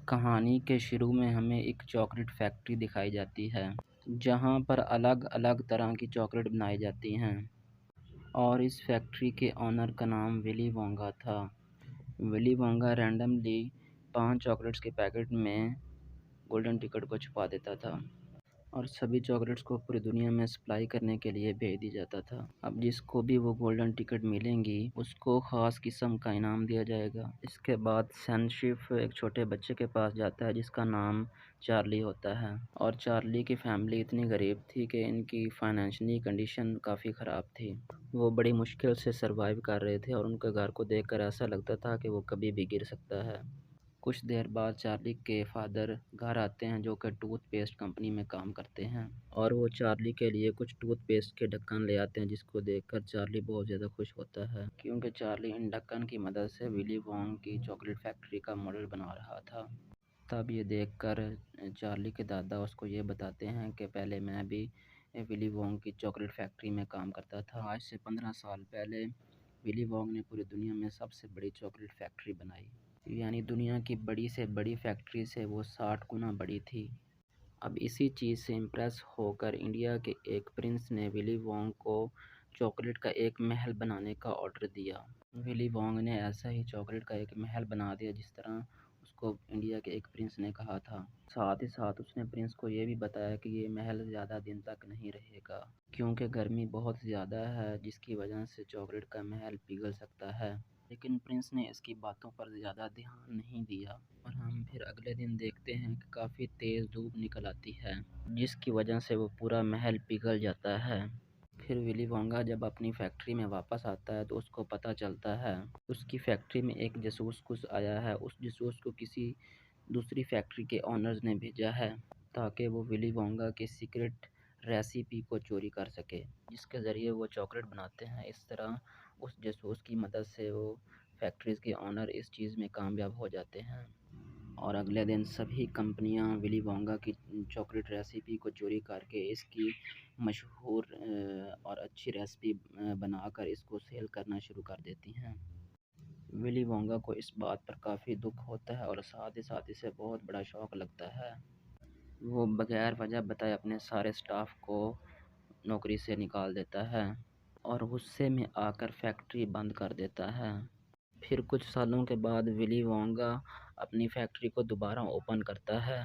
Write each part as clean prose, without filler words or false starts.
کہانی کے شروع میں ہمیں ایک چاکلیٹ فیکٹری دکھائی جاتی ہے جہاں پر الگ الگ طرح کی چاکلیٹ بنائی جاتی ہیں، اور اس فیکٹری کے آنر کا نام ولی وونگا تھا۔ ولی وونگا رینڈملی 5 چاکلیٹس کے پیکٹ میں گولڈن ٹکٹ کو چھپا دیتا تھا اور سبھی چاکلیٹس کو پوری دنیا میں سپلائی کرنے کے لیے بھیج دیا جاتا تھا۔ اب جس کو بھی وہ گولڈن ٹکٹ ملیں گی اس کو خاص قسم کا انعام دیا جائے گا۔ اس کے بعد سینشف ایک چھوٹے بچے کے پاس جاتا ہے جس کا نام چارلی ہوتا ہے، اور چارلی کی فیملی اتنی غریب تھی کہ ان کی فائنینشلی کنڈیشن کافی خراب تھی۔ وہ بڑی مشکل سے سروائیو کر رہے تھے اور ان کے گھر کو دیکھ کر ایسا لگتا تھا کہ وہ کبھی بھی گر سکتا ہے۔ کچھ دیر بعد چارلی کے فادر گھر آتے ہیں جو کہ ٹوتھ پیسٹ کمپنی میں کام کرتے ہیں، اور وہ چارلی کے لیے کچھ ٹوتھ پیسٹ کے ڈھکن لے آتے ہیں جس کو دیکھ کر چارلی بہت زیادہ خوش ہوتا ہے کیونکہ چارلی ان ڈھکن کی مدد سے ولی وونگ کی چاکلیٹ فیکٹری کا ماڈل بنا رہا تھا۔ تب یہ دیکھ کر چارلی کے دادا اس کو یہ بتاتے ہیں کہ پہلے میں بھی ولی وونگ کی چاکلیٹ فیکٹری میں کام کرتا تھا۔ آج سے 15 سال پہلے ولی وونگ نے پوری دنیا میں سب سے بڑی چاکلیٹ فیکٹری بنائی، یعنی دنیا کی بڑی سے بڑی فیکٹری سے وہ 60 گنا بڑی تھی۔ اب اسی چیز سے امپریس ہو کر انڈیا کے ایک پرنس نے ولی وونگ کو چاکلیٹ کا ایک محل بنانے کا آرڈر دیا۔ ولی وونگ نے ایسا ہی چاکلیٹ کا ایک محل بنا دیا جس طرح اس کو انڈیا کے ایک پرنس نے کہا تھا۔ ساتھ ہی ساتھ اس نے پرنس کو یہ بھی بتایا کہ یہ محل زیادہ دن تک نہیں رہے گا کیونکہ گرمی بہت زیادہ ہے جس کی وجہ سے چاکلیٹ کا محل پگھل سکتا ہے، لیکن پرنس نے اس کی باتوں پر زیادہ دھیان نہیں دیا، اور ہم پھر اگلے دن دیکھتے ہیں کہ کافی تیز دھوپ نکل آتی ہے جس کی وجہ سے وہ پورا محل پگھل جاتا ہے۔ پھر ولی وونگا جب اپنی فیکٹری میں واپس آتا ہے تو اس کو پتہ چلتا ہے اس کی فیکٹری میں ایک جاسوس گھس آیا ہے۔ اس جاسوس کو کسی دوسری فیکٹری کے آنرز نے بھیجا ہے تاکہ وہ ولی وونگا کی سیکرٹ ریسیپی کو چوری کر سکے جس کے ذریعے وہ چاکلیٹ بناتے ہیں۔ اس طرح اس جاسوس کی مدد سے وہ فیکٹریز کے آنر اس چیز میں کامیاب ہو جاتے ہیں، اور اگلے دن سبھی کمپنیاں ولی وونگا کی چاکلیٹ ریسیپی کو چوری کر کے اس کی مشہور اور اچھی ریسیپی بنا کر اس کو سیل کرنا شروع کر دیتی ہیں۔ ولی وونگا کو اس بات پر کافی دکھ ہوتا ہے اور ساتھ ہی ساتھ اسے بہت بڑا شوق لگتا ہے۔ وہ بغیر وجہ بتائے اپنے سارے سٹاف کو نوکری سے نکال دیتا ہے اور غصے میں آ کر فیکٹری بند کر دیتا ہے۔ پھر کچھ سالوں کے بعد ولی وونگا اپنی فیکٹری کو دوبارہ اوپن کرتا ہے۔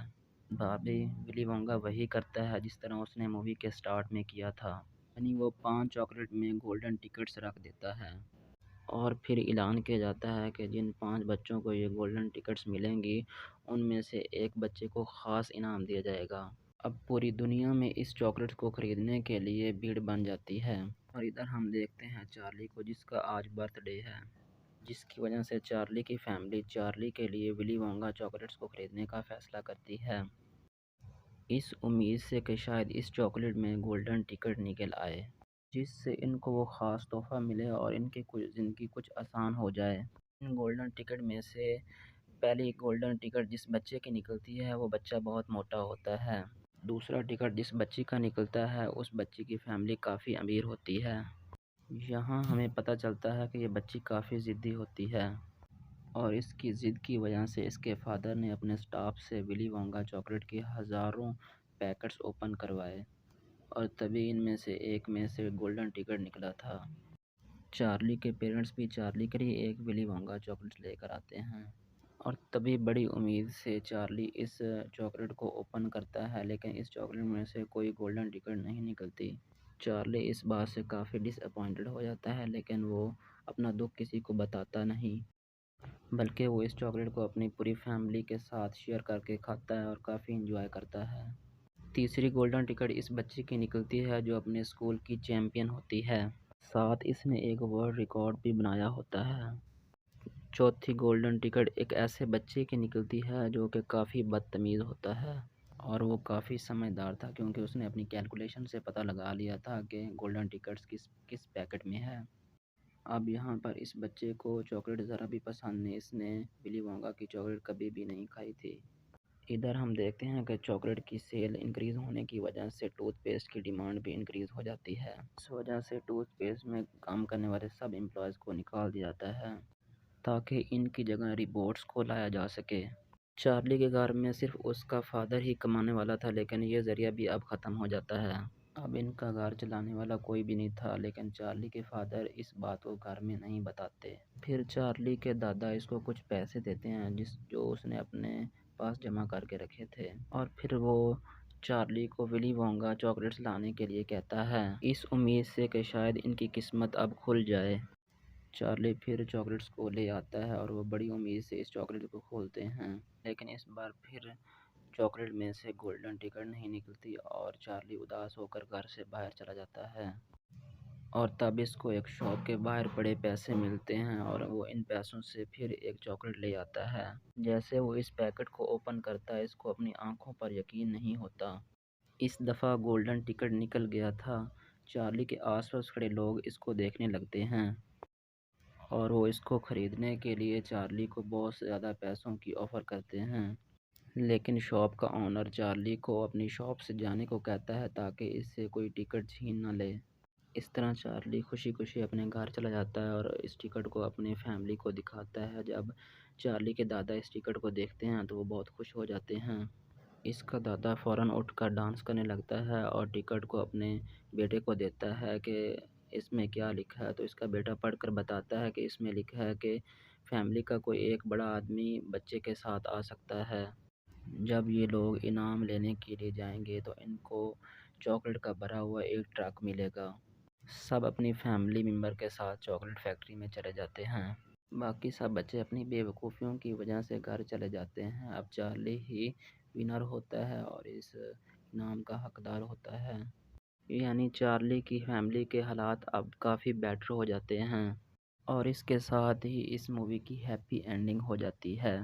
بھابی ولی وونگا وہی کرتا ہے جس طرح اس نے مووی کے سٹارٹ میں کیا تھا، یعنی وہ 5 چاکلیٹ میں گولڈن ٹکٹس رکھ دیتا ہے اور پھر اعلان کیا جاتا ہے کہ جن 5 بچوں کو یہ گولڈن ٹکٹس ملیں گی ان میں سے ایک بچے کو خاص انعام دیا جائے گا۔ اب پوری دنیا میں اس چاکلیٹ کو خریدنے کے لیے بھیڑ بن جاتی ہے، اور ادھر ہم دیکھتے ہیں چارلی کو جس کا آج برتھ ڈے ہے، جس کی وجہ سے چارلی کی فیملی چارلی کے لیے ولی وونگا چاکلیٹس کو خریدنے کا فیصلہ کرتی ہے، اس امید سے کہ شاید اس چاکلیٹ میں گولڈن ٹکٹ نکل آئے جس سے ان کو وہ خاص تحفہ ملے اور ان کی زندگی کچھ آسان ہو جائے۔ ان گولڈن ٹکٹ میں سے پہلی گولڈن ٹکٹ جس بچے کی نکلتی ہے وہ بچہ بہت موٹا ہوتا ہے۔ دوسرا ٹکٹ جس بچی کا نکلتا ہے اس بچی کی فیملی کافی امیر ہوتی ہے۔ یہاں ہمیں پتہ چلتا ہے کہ یہ بچی کافی ضدی ہوتی ہے، اور اس کی ضد کی وجہ سے اس کے فادر نے اپنے سٹاف سے ولی وونگا چاکلیٹ کے ہزاروں پیکٹس اوپن کروائے، اور تبھی ان میں سے ایک میں سے گولڈن ٹکٹ نکلا تھا۔ چارلی کے پیرنٹس بھی چارلی کے لیے ایک ولی وونگا چاکلیٹ لے کر آتے ہیں، اور تبھی بڑی امید سے چارلی اس چاکلیٹ کو اوپن کرتا ہے، لیکن اس چاکلیٹ میں سے کوئی گولڈن ٹکٹ نہیں نکلتی۔ چارلی اس بات سے کافی ڈس اپوائنٹڈ ہو جاتا ہے، لیکن وہ اپنا دکھ کسی کو بتاتا نہیں بلکہ وہ اس چاکلیٹ کو اپنی پوری فیملی کے ساتھ شیئر کر کے کھاتا ہے اور کافی انجوائے کرتا ہے۔ تیسری گولڈن ٹکٹ اس بچی کی نکلتی ہے جو اپنے اسکول کی چیمپئن ہوتی ہے، ساتھ اس نے ایک ورلڈ ریکارڈ بھی بنایا ہوتا ہے۔ چوتھی گولڈن ٹکٹ ایک ایسے بچے کی نکلتی ہے جو کہ کافی بدتمیز ہوتا ہے، اور وہ کافی سمجھدار تھا کیونکہ اس نے اپنی کیلکولیشن سے پتہ لگا لیا تھا کہ گولڈن ٹکٹس کس پیکٹ میں ہے۔ اب یہاں پر اس بچے کو چاکلیٹ ذرا بھی پسند نہیں، اس نے ولی وونگا کی چاکلیٹ کبھی بھی نہیں کھائی تھی۔ ادھر ہم دیکھتے ہیں کہ چاکلیٹ کی سیل انکریز ہونے کی وجہ سے ٹوتھ پیسٹ کی ڈیمانڈ بھی انکریز ہو جاتی ہے۔ اس وجہ سے ٹوتھ پیسٹ میں کام کرنے والے سب امپلائیز کو نکال دیا جاتا ہے تاکہ ان کی جگہ روبوٹس کو لایا جا سکے۔ چارلی کے گھر میں صرف اس کا فادر ہی کمانے والا تھا، لیکن یہ ذریعہ بھی اب ختم ہو جاتا ہے۔ اب ان کا گھر چلانے والا کوئی بھی نہیں تھا، لیکن چارلی کے فادر اس بات کو گھر میں نہیں بتاتے۔ پھر چارلی کے دادا اس کو کچھ پیسے دیتے ہیں جو اس نے اپنے پاس جمع کر کے رکھے تھے، اور پھر وہ چارلی کو ولی وونگا چاکلیٹس لانے کے لیے کہتا ہے، اس امید سے کہ شاید ان کی قسمت اب کھل جائے۔ چارلی پھر چاکلیٹس کو لے آتا ہے اور وہ بڑی امید سے اس چاکلیٹ کو کھولتے ہیں، لیکن اس بار پھر چاکلیٹ میں سے گولڈن ٹکٹ نہیں نکلتی اور چارلی اداس ہو کر گھر سے باہر چلا جاتا ہے۔ اور تب اس کو ایک شاپ کے باہر بڑے پیسے ملتے ہیں اور وہ ان پیسوں سے پھر ایک چاکلیٹ لے آتا ہے۔ جیسے وہ اس پیکٹ کو اوپن کرتا ہے، اس کو اپنی آنکھوں پر یقین نہیں ہوتا۔ اس دفعہ گولڈن ٹکٹ نکل گیا تھا۔ چارلی کے آس پاس کھڑے لوگ اس کو دیکھنے لگتے ہیں اور وہ اس کو خریدنے کے لیے چارلی کو بہت زیادہ پیسوں کی آفر کرتے ہیں، لیکن شاپ کا آنر چارلی کو اپنی شاپ سے جانے کو کہتا ہے تاکہ اس سے کوئی ٹکٹ چھین نہ لے۔ اس طرح چارلی خوشی خوشی اپنے گھر چلا جاتا ہے اور اس ٹکٹ کو اپنے فیملی کو دکھاتا ہے۔ جب چارلی کے دادا اس ٹکٹ کو دیکھتے ہیں تو وہ بہت خوش ہو جاتے ہیں۔ اس کا دادا فوراً اٹھ کر ڈانس کرنے لگتا ہے اور ٹکٹ کو اپنے بیٹے کو دیتا ہے کہ اس میں کیا لکھا ہے، تو اس کا بیٹا پڑھ کر بتاتا ہے کہ اس میں لکھا ہے کہ فیملی کا کوئی ایک بڑا آدمی بچے کے ساتھ آ سکتا ہے۔ جب یہ لوگ انعام لینے کے لیے جائیں گے تو ان کو چاکلیٹ کا بھرا ہوا ایک ٹرک ملے گا۔ سب اپنی فیملی ممبر کے ساتھ چاکلیٹ فیکٹری میں چلے جاتے ہیں۔ باقی سب بچے اپنی بے وقوفیوں کی وجہ سے گھر چلے جاتے ہیں۔ اب چارلی ہی ونر ہوتا ہے اور اس انعام کا حقدار ہوتا ہے۔ یعنی چارلی کی فیملی کے حالات اب کافی بیٹر ہو جاتے ہیں، اور اس کے ساتھ ہی اس مووی کی ہیپی اینڈنگ ہو جاتی ہے۔